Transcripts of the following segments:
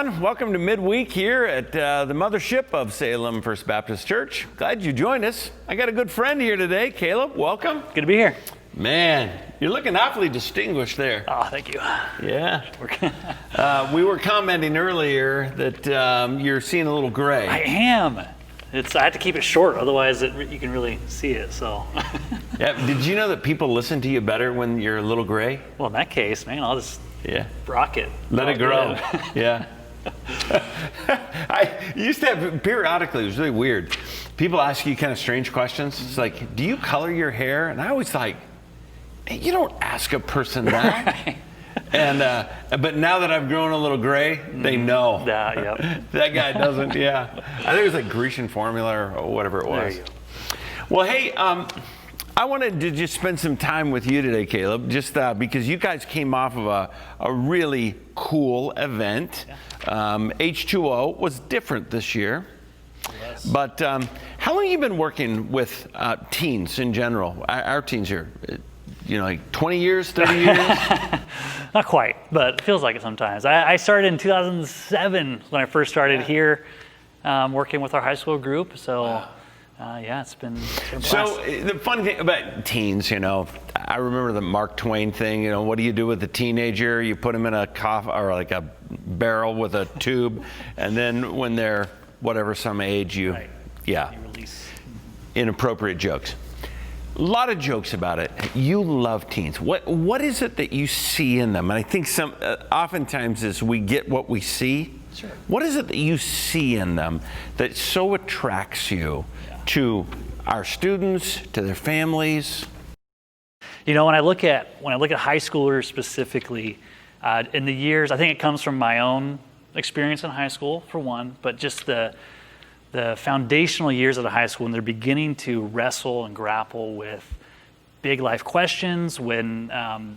everyone. Welcome to midweek here at the mothership of Salem First Baptist Church. Glad you joined us. I got a good friend here today. Caleb, welcome. Good to be here. Man, you're looking awfully distinguished there. Oh, thank you. Yeah. We were commenting earlier that you're seeing a little gray. I am. I have to keep it short, otherwise you can really see it. So. Yeah. Did you know that people listen to you better when you're a little gray? Well, in that case, man, I'll just rock it. Let it grow. Yeah. I used to have periodically. It was really weird. People ask you kind of strange questions. It's like, "Do you color your hair?" And I always like, hey, you don't ask a person that. And but now that I've grown a little gray, they know. Yep. That guy doesn't. Yeah, I think it was like Grecian formula or whatever it was. There you go. Well, hey, I wanted to just spend some time with you today, Caleb, just because you guys came off of a really cool event. Yeah. H2O was different this year. Yes. But how long have you been working with teens in general? Our teens here, like 20 years, 30 years? Not quite, but it feels like it sometimes. I started in 2007 when I first started here working with our high school group. So, wow. It's been a blast. So the fun thing about teens, I remember the Mark Twain thing. What do you do with a teenager? You put them in a coffin or like a barrel with a tube, and then when they're whatever some age, you release inappropriate jokes. A lot of jokes about it. You love teens. What is it that you see in them? And I think oftentimes is we get what we see. Sure. What is it that you see in them that so attracts you to our students, to their families? When I look at high schoolers specifically, in the years, I think it comes from my own experience in high school for one, but just the foundational years of the high school when they're beginning to wrestle and grapple with big life questions, when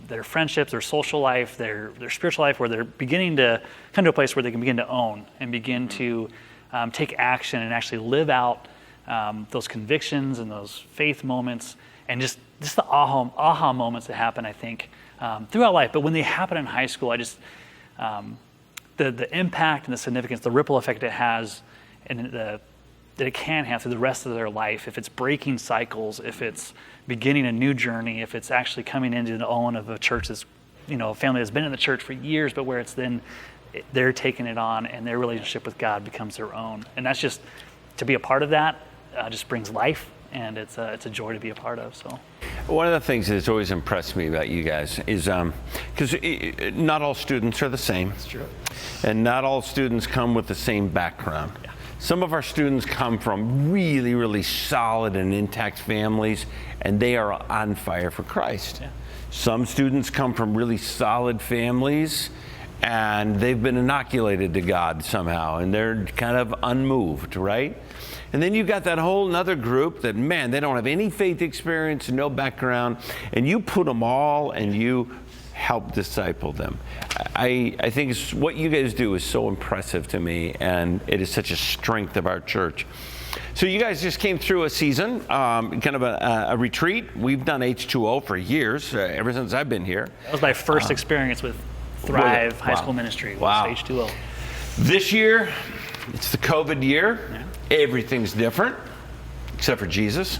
their friendships, their social life, their spiritual life, where they're beginning to come to a place where they can begin to own and begin to take action and actually live out those convictions and those faith moments, and just the aha moments that happen, I think, throughout life. But when they happen in high school, I just the impact and the significance, the ripple effect it has, and that it can have through the rest of their life, if it's breaking cycles, if it's beginning a new journey, if it's actually coming into the own of a church that's, a family that's been in the church for years, but where it's then they're taking it on and their relationship with God becomes their own. And that's just, to be a part of that, just brings life, and it's a joy to be a part of. So, one of the things that's always impressed me about you guys is because not all students are the same. That's true. And not all students come with the same background. Yeah. Some of our students come from really, really solid and intact families, and they are on fire for Christ. Yeah. Some students come from really solid families, and they've been inoculated to God somehow, and they're kind of unmoved, right? And then you've got that whole other group that, man, they don't have any faith experience, no background, and you put them all and you help disciple them. I think what you guys do is so impressive to me, and it is such a strength of our church. So you guys just came through a season, kind of a retreat. We've done H2O for years, ever since I've been here. That was my first experience with Thrive High School Ministry, was H2O. This year, it's the COVID year. Yeah. Everything's different, except for Jesus.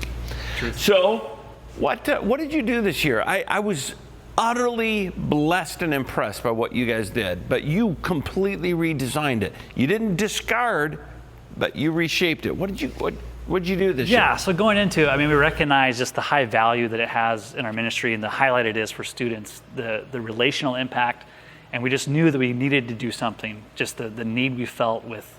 Truth. So what did you do this year? I was utterly blessed and impressed by what you guys did, but you completely redesigned it. You didn't discard, but you reshaped it. What did you do this year? Yeah, so going into it, we recognize just the high value that it has in our ministry and the highlight it is for students, the relational impact, and we just knew that we needed to do something, just the need we felt with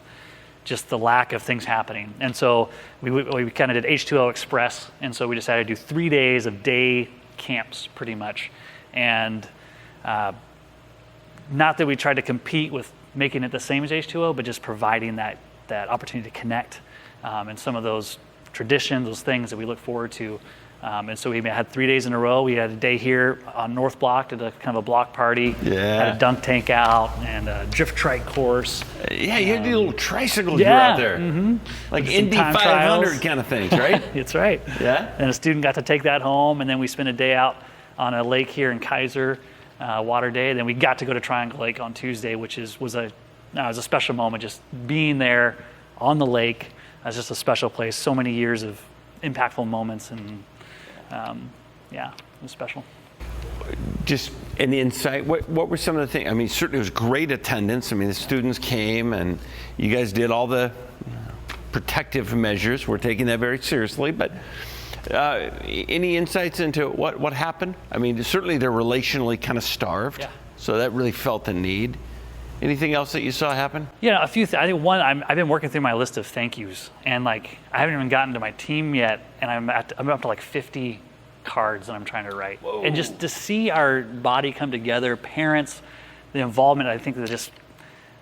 just the lack of things happening. And so we kind of did H2O Express, and so we decided to do 3 days of day camps pretty much. And not that we tried to compete with making it the same as H2O, but just providing that opportunity to connect and some of those traditions, those things that we look forward to. And so we had 3 days in a row. We had a day here on North Block, did a kind of a block party, had a dunk tank out and a drift trike course. Yeah, you had these little tricycles you were out there. Mm-hmm. Like Indy 500 kind of things, right? That's right. Yeah. And a student got to take that home, and then we spent a day out on a lake here in Kaiser, water day. And then we got to go to Triangle Lake on Tuesday, which was a no, it was a special moment just being there on the lake. It was just a special place. So many years of impactful moments, and yeah, it was special. Just an insight, what were some of the things? I mean, certainly it was great attendance. I mean, the students came and you guys did all the protective measures. We're taking that very seriously, but any insights into what happened? I mean, certainly they're relationally kind of starved, so that really felt the need. Anything else that you saw happen? Yeah, a few things. I think one, I've been working through my list of thank yous, and like I haven't even gotten to my team yet, and I'm up to like 50 cards that I'm trying to write. Whoa. And just to see our body come together, parents, the involvement, I think that just,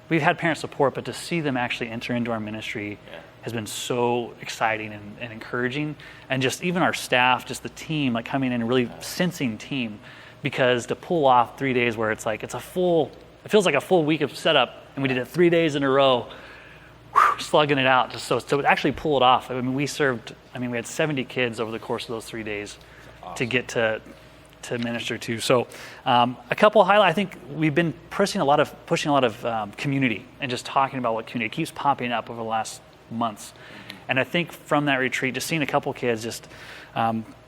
we've had parent support, but to see them actually enter into our ministry has been so exciting and encouraging. And just even our staff, just the team, like coming in and really sensing team, because to pull off 3 days where it's like, it feels like a full week of setup, and we did it 3 days in a row, slugging it out, just so to actually pull it off. I mean, we had 70 kids over the course of those 3 days to get to minister to. So a couple of highlights. I think we've been pushing a lot of community and just talking about what community. It keeps popping up over the last months. And I think from that retreat, just seeing a couple of kids just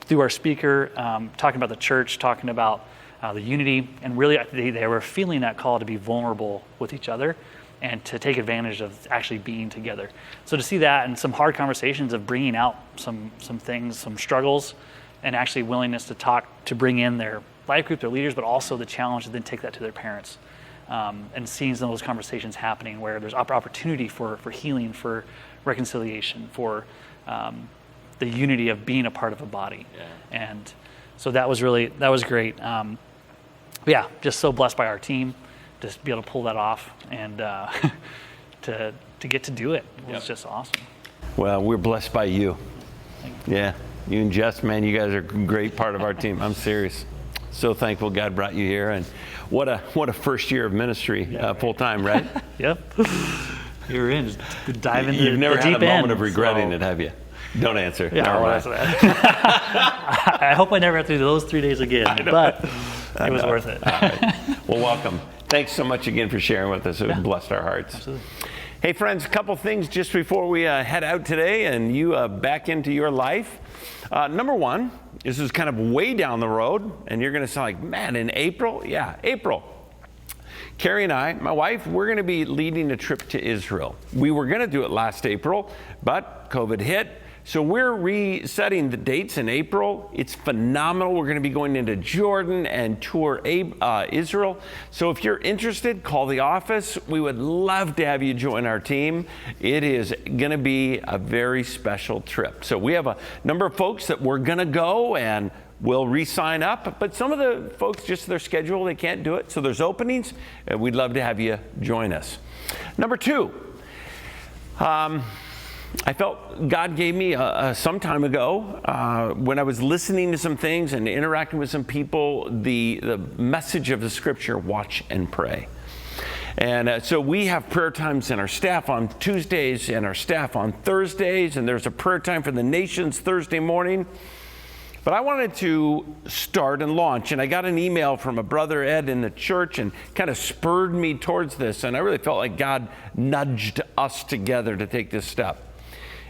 through our speaker, talking about the church, talking about the unity, and really they were feeling that call to be vulnerable with each other and to take advantage of actually being together. So to see that and some hard conversations of bringing out some things, some struggles, and actually willingness to talk, to bring in their life group, their leaders, but also the challenge to then take that to their parents. And seeing some of those conversations happening where there's opportunity for healing, for reconciliation, for the unity of being a part of a body. Yeah. And so that was great. Just so blessed by our team to be able to pull that off and to get to do it. It was just awesome. Well, we're blessed by you. Yeah. You and Jess, man, you guys are a great part of our team. I'm serious. So thankful God brought you here, and what a first year of ministry, full time, right? Yep. You're in. Just dive into You've never the had deep a moment end, of regretting it, have you? Don't answer. Yeah, I won't answer that. I hope I never have to do those 3 days again, but it was worth it. All right. Well, welcome. Thanks so much again for sharing with us. It blessed our hearts. Absolutely. Hey, friends, a couple things just before we head out today and you back into your life. Number one, this is kind of way down the road, and you're going to sound like, man, in April? Yeah, April. Carrie and I, my wife, we're going to be leading a trip to Israel. We were going to do it last April, but COVID hit. So we're resetting the dates in April. It's phenomenal. We're going to be going into Jordan and tour Israel. So if you're interested, call the office. We would love to have you join our team. It is going to be a very special trip. So we have a number of folks that we're going to go, and we'll re-sign up. But some of the folks, just their schedule, they can't do it. So there's openings, and we'd love to have you join us. Number two, I felt God gave me some time ago when I was listening to some things and interacting with some people, the message of the scripture, watch and pray. And so we have prayer times in our staff on Tuesdays and our staff on Thursdays, and there's a prayer time for the nations Thursday morning. But I wanted to start and launch, and I got an email from a brother Ed in the church and kind of spurred me towards this, and I really felt like God nudged us together to take this step.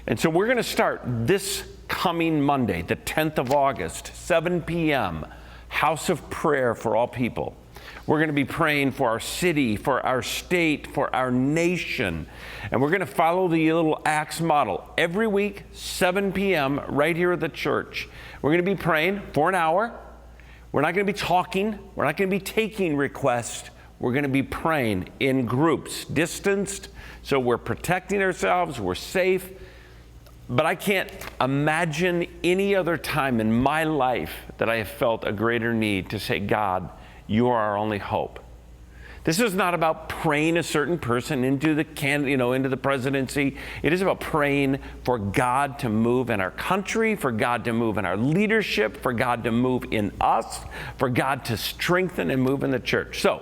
And so we're going to start this coming Monday, the 10th of August, 7 p.m., House of Prayer for all people. We're going to be praying for our city, for our state, for our nation. And we're going to follow the little Acts model. Every week, 7 p.m., right here at the church. We're going to be praying for an hour. We're not going to be talking. We're not going to be taking requests. We're going to be praying in groups, distanced, so we're protecting ourselves, we're safe. But I can't imagine any other time in my life that I have felt a greater need to say, God, you are our only hope. This is not about praying a certain person into the presidency. It is about praying for God to move in our country, for God to move in our leadership, for God to move in us, for God to strengthen and move in the church. So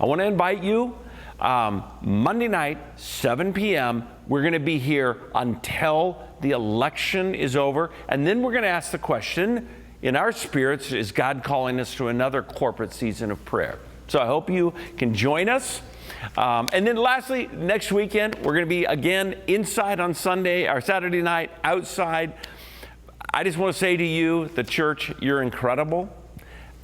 I want to invite you Monday night, 7 p.m. We're going to be here until the election is over. And then we're going to ask the question, in our spirits, is God calling us to another corporate season of prayer? So I hope you can join us. And then lastly, next weekend, we're going to be again inside on Sunday or Saturday night, outside. I just want to say to you, the church, you're incredible.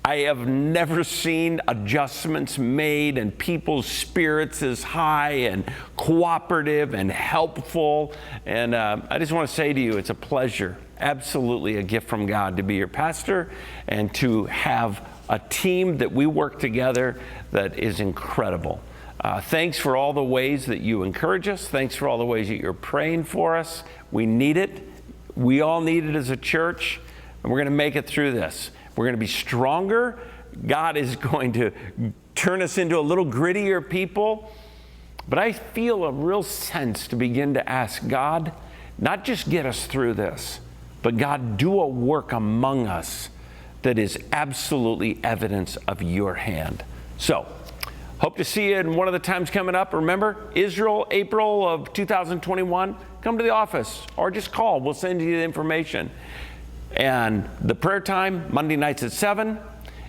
I have never seen adjustments made and people's spirits as high and cooperative and helpful. And I just want to say to you, it's a pleasure, absolutely a gift from God to be your pastor and to have a team that we work together that is incredible. Thanks for all the ways that you encourage us. Thanks for all the ways that you're praying for us. We need it. We all need it as a church, and we're going to make it through this. We're going to be stronger. God is going to turn us into a little grittier people. But I feel a real sense to begin to ask God, not just get us through this, but God, do a work among us that is absolutely evidence of your hand. So, hope to see you in one of the times coming up. Remember, Israel, April of 2021, come to the office or just call. We'll send you the information. And the prayer time, Monday nights at 7.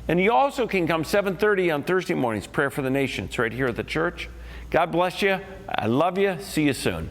And you also can come 7:30 on Thursday mornings, prayer for the nations right here at the church. God bless you. I love you. See you soon.